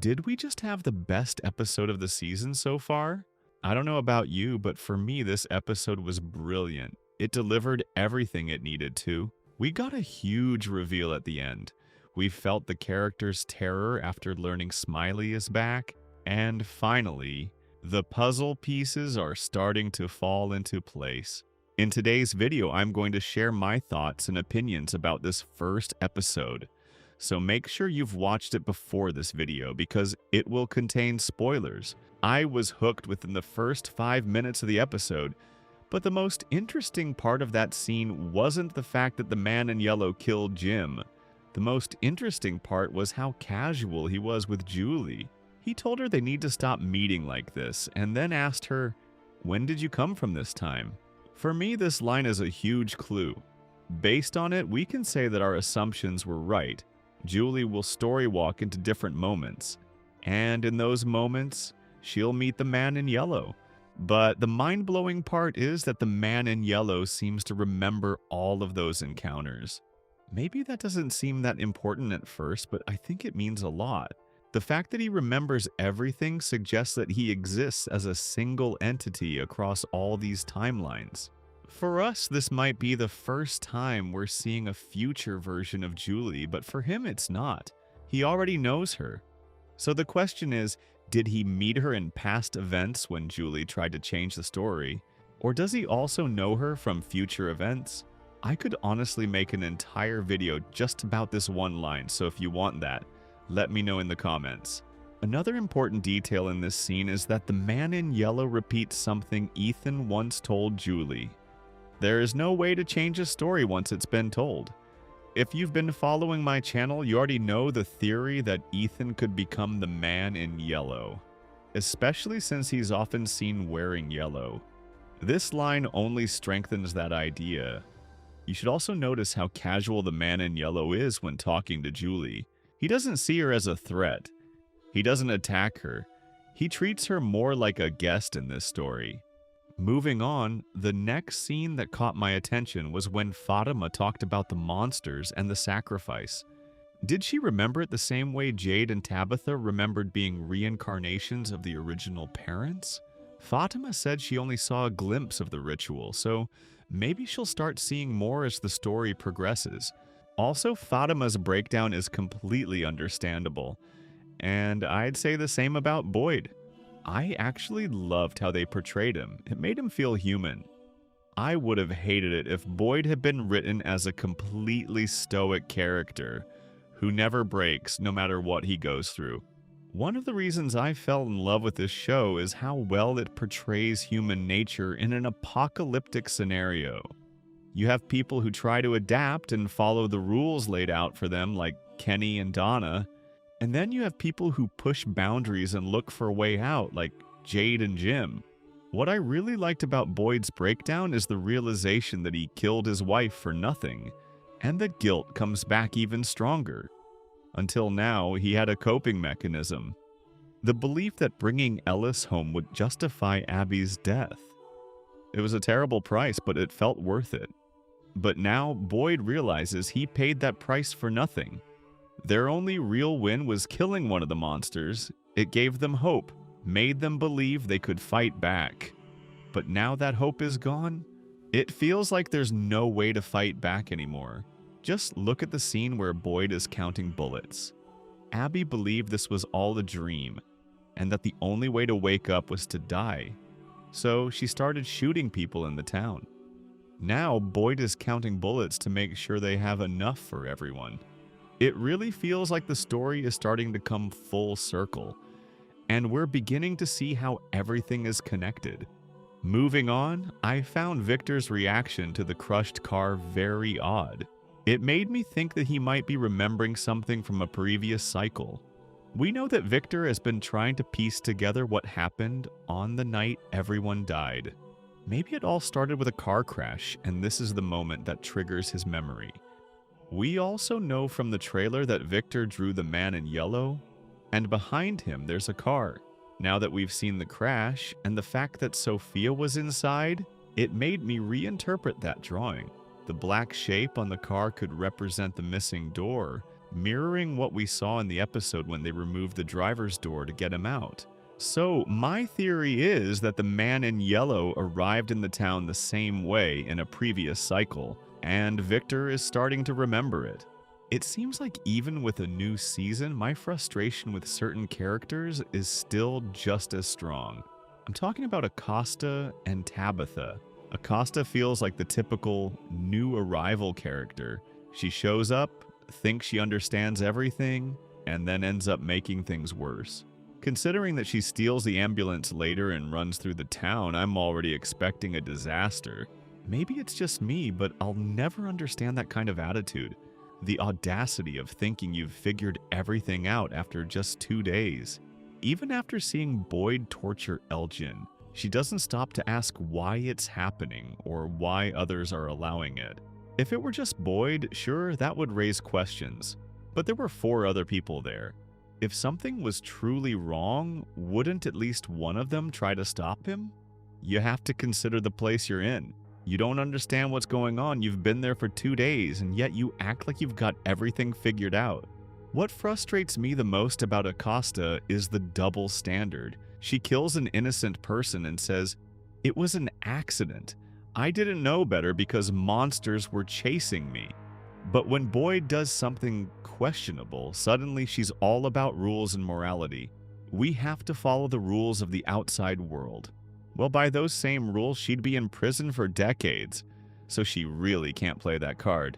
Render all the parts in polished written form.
Did we just have the best episode of the season so far? I don't know about you, but for me, this episode was brilliant. It delivered everything it needed to. We got a huge reveal at the end. We felt the character's terror after learning Smiley is back. And finally, the puzzle pieces are starting to fall into place. In today's video, I'm going to share my thoughts and opinions about this first episode. So make sure you've watched it before this video because it will contain spoilers. I was hooked within the first 5 minutes of the episode, but the most interesting part of that scene wasn't the fact that the man in yellow killed Jim. The most interesting part was how casual he was with Julie. He told her they need to stop meeting like this, and then asked her, "When did you come from this time?" For me, this line is a huge clue. Based on it, we can say that our assumptions were right. Julie will story walk into different moments, and in those moments, she'll meet the man in yellow. But the mind-blowing part is that the man in yellow seems to remember all of those encounters. Maybe that doesn't seem that important at first, but I think it means a lot. The fact that he remembers everything suggests that he exists as a single entity across all these timelines. For us, this might be the first time we're seeing a future version of Julie, but for him it's not. He already knows her. So the question is, did he meet her in past events when Julie tried to change the story? Or does he also know her from future events? I could honestly make an entire video just about this one line, so if you want that, let me know in the comments. Another important detail in this scene is that the man in yellow repeats something Ethan once told Julie. There is no way to change a story once it's been told. If you've been following my channel, you already know the theory that Ethan could become the man in yellow, especially since he's often seen wearing yellow. This line only strengthens that idea. You should also notice how casual the man in yellow is when talking to Julie. He doesn't see her as a threat. He doesn't attack her. He treats her more like a guest in this story. Moving on, the next scene that caught my attention was when Fatima talked about the monsters and the sacrifice. Did she remember it the same way Jade and Tabitha remembered being reincarnations of the original parents? Fatima said she only saw a glimpse of the ritual, so maybe she'll start seeing more as the story progresses. Also, Fatima's breakdown is completely understandable, and I'd say the same about Boyd. I actually loved how they portrayed him. It made him feel human. I would have hated it if Boyd had been written as a completely stoic character who never breaks no matter what he goes through. One of the reasons I fell in love with this show is how well it portrays human nature in an apocalyptic scenario. You have people who try to adapt and follow the rules laid out for them, like Kenny and Donna, and then you have people who push boundaries and look for a way out, like Jade and Jim. What I really liked about Boyd's breakdown is the realization that he killed his wife for nothing, and the guilt comes back even stronger. Until now, he had a coping mechanism. The belief that bringing Ellis home would justify Abby's death. It was a terrible price, but it felt worth it. But now, Boyd realizes he paid that price for nothing. Their only real win was killing one of the monsters. It gave them hope, made them believe they could fight back. But now that hope is gone, it feels like there's no way to fight back anymore. Just look at the scene where Boyd is counting bullets. Abby believed this was all a dream, and that the only way to wake up was to die. So she started shooting people in the town. Now Boyd is counting bullets to make sure they have enough for everyone. It really feels like the story is starting to come full circle, and we're beginning to see how everything is connected. Moving on, I found Victor's reaction to the crushed car very odd. It made me think that he might be remembering something from a previous cycle. We know that Victor has been trying to piece together what happened on the night everyone died. Maybe it all started with a car crash, and this is the moment that triggers his memory. We also know from the trailer that Victor drew the man in yellow, and behind him there's a car. Now that we've seen the crash and the fact that Sophia was inside, it made me reinterpret that drawing. The black shape on the car could represent the missing door, mirroring what we saw in the episode when they removed the driver's door to get him out. So, my theory is that the man in yellow arrived in the town the same way in a previous cycle, and Victor is starting to remember it. It seems like even with a new season, my frustration with certain characters is still just as strong. I'm talking about Acosta and Tabitha. Acosta feels like the typical new arrival character. She shows up, thinks she understands everything, and then ends up making things worse. Considering that she steals the ambulance later and runs through the town, I'm already expecting a disaster. Maybe it's just me, but I'll never understand that kind of attitude. The audacity of thinking you've figured everything out after just 2 days. Even after seeing Boyd torture Elgin, she doesn't stop to ask why it's happening or why others are allowing it. If it were just Boyd, sure, that would raise questions. But there were 4 other people there. If something was truly wrong, wouldn't at least one of them try to stop him? You have to consider the place you're in. You don't understand what's going on, you've been there for 2 days, and yet you act like you've got everything figured out. What frustrates me the most about Acosta is the double standard. She kills an innocent person and says, "It was an accident. I didn't know better because monsters were chasing me." But when Boyd does something questionable, suddenly she's all about rules and morality. We have to follow the rules of the outside world. Well, by those same rules, she'd be in prison for decades, so she really can't play that card.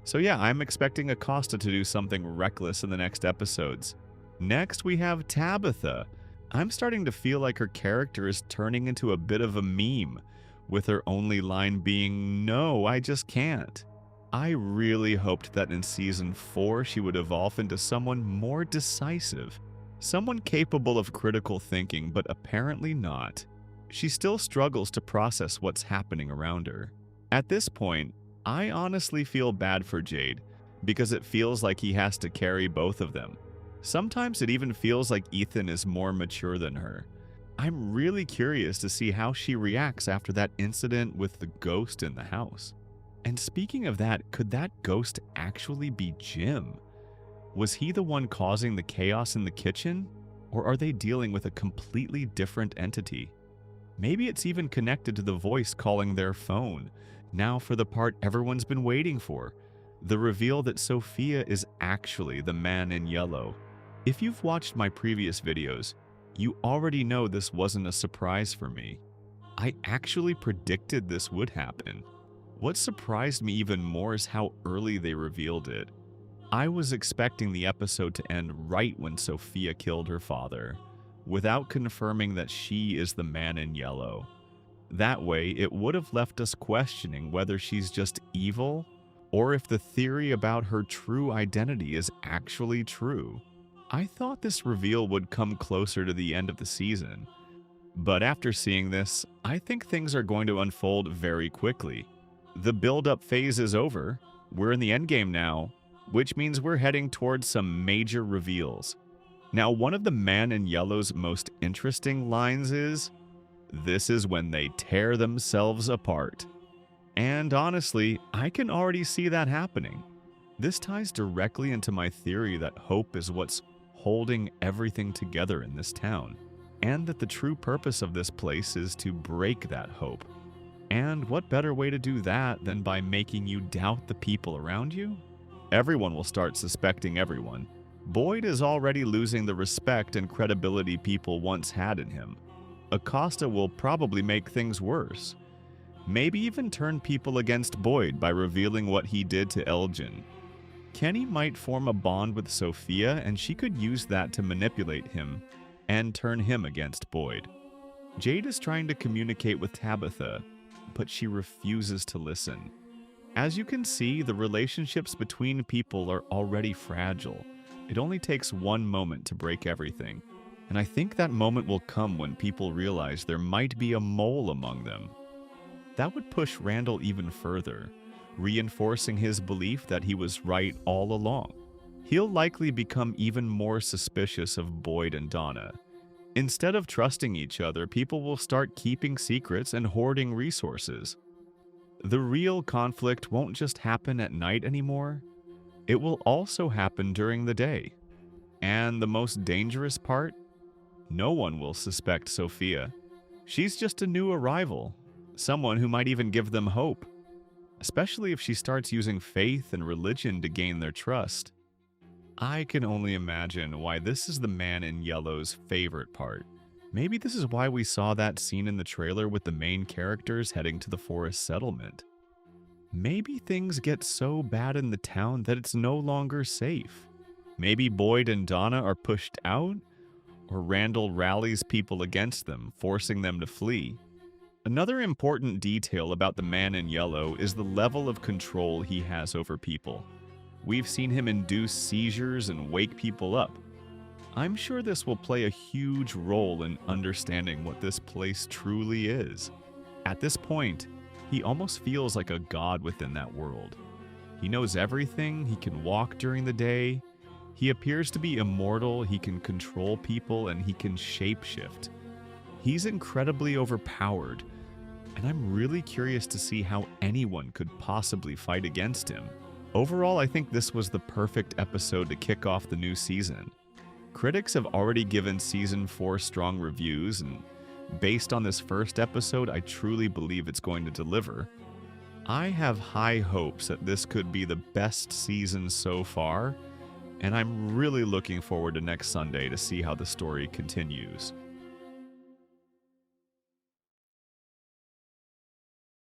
So yeah, I'm expecting Acosta to do something reckless in the next episodes. Next, we have Tabitha. I'm starting to feel like her character is turning into a bit of a meme, with her only line being, "No, I just can't." I really hoped that in Season 4 she would evolve into someone more decisive, someone capable of critical thinking, but apparently not. She still struggles to process what's happening around her. At this point, I honestly feel bad for Jade, because it feels like he has to carry both of them. Sometimes it even feels like Ethan is more mature than her. I'm really curious to see how she reacts after that incident with the ghost in the house. And speaking of that, could that ghost actually be Jim? Was he the one causing the chaos in the kitchen? Or are they dealing with a completely different entity? Maybe it's even connected to the voice calling their phone. Now for the part everyone's been waiting for, the reveal that Sophia is actually the man in yellow. If you've watched my previous videos, you already know this wasn't a surprise for me. I actually predicted this would happen. What surprised me even more is how early they revealed it. I was expecting the episode to end right when Sophia killed her father, without confirming that she is the man in yellow. That way, it would have left us questioning whether she's just evil, or if the theory about her true identity is actually true. I thought this reveal would come closer to the end of the season. But after seeing this, I think things are going to unfold very quickly. The build-up phase is over, we're in the endgame now, which means we're heading towards some major reveals. Now, one of the man in yellow's most interesting lines is, "This is when they tear themselves apart." And honestly, I can already see that happening. This ties directly into my theory that hope is what's holding everything together in this town, and that the true purpose of this place is to break that hope. And what better way to do that than by making you doubt the people around you? Everyone will start suspecting everyone. Boyd is already losing the respect and credibility people once had in him. Acosta will probably make things worse. Maybe even turn people against Boyd by revealing what he did to Elgin. Kenny might form a bond with Sophia, and she could use that to manipulate him and turn him against Boyd. Jade is trying to communicate with Tabitha, but she refuses to listen. As you can see, the relationships between people are already fragile. It only takes one moment to break everything. And I think that moment will come when people realize there might be a mole among them. That would push Randall even further, reinforcing his belief that he was right all along. He'll likely become even more suspicious of Boyd and Donna. Instead of trusting each other, people will start keeping secrets and hoarding resources. The real conflict won't just happen at night anymore. It will also happen during the day. And the most dangerous part? No one will suspect Sophia. She's just a new arrival, someone who might even give them hope, especially if she starts using faith and religion to gain their trust. I can only imagine why this is the man in yellow's favorite part. Maybe this is why we saw that scene in the trailer with the main characters heading to the forest settlement. Maybe things get so bad in the town that it's no longer safe. Maybe Boyd and Donna are pushed out, or Randall rallies people against them, forcing them to flee. Another important detail about the man in yellow is the level of control he has over people. We've seen him induce seizures and wake people up. I'm sure this will play a huge role in understanding what this place truly is. At this point, he almost feels like a god within that world. He knows everything, he can walk during the day, he appears to be immortal, he can control people, and he can shapeshift. He's incredibly overpowered, and I'm really curious to see how anyone could possibly fight against him. Overall, I think this was the perfect episode to kick off the new season. Critics have already given Season 4 strong reviews, and based on this first episode, I truly believe it's going to deliver. I have high hopes that this could be the best season so far, and I'm really looking forward to next Sunday to see how the story continues.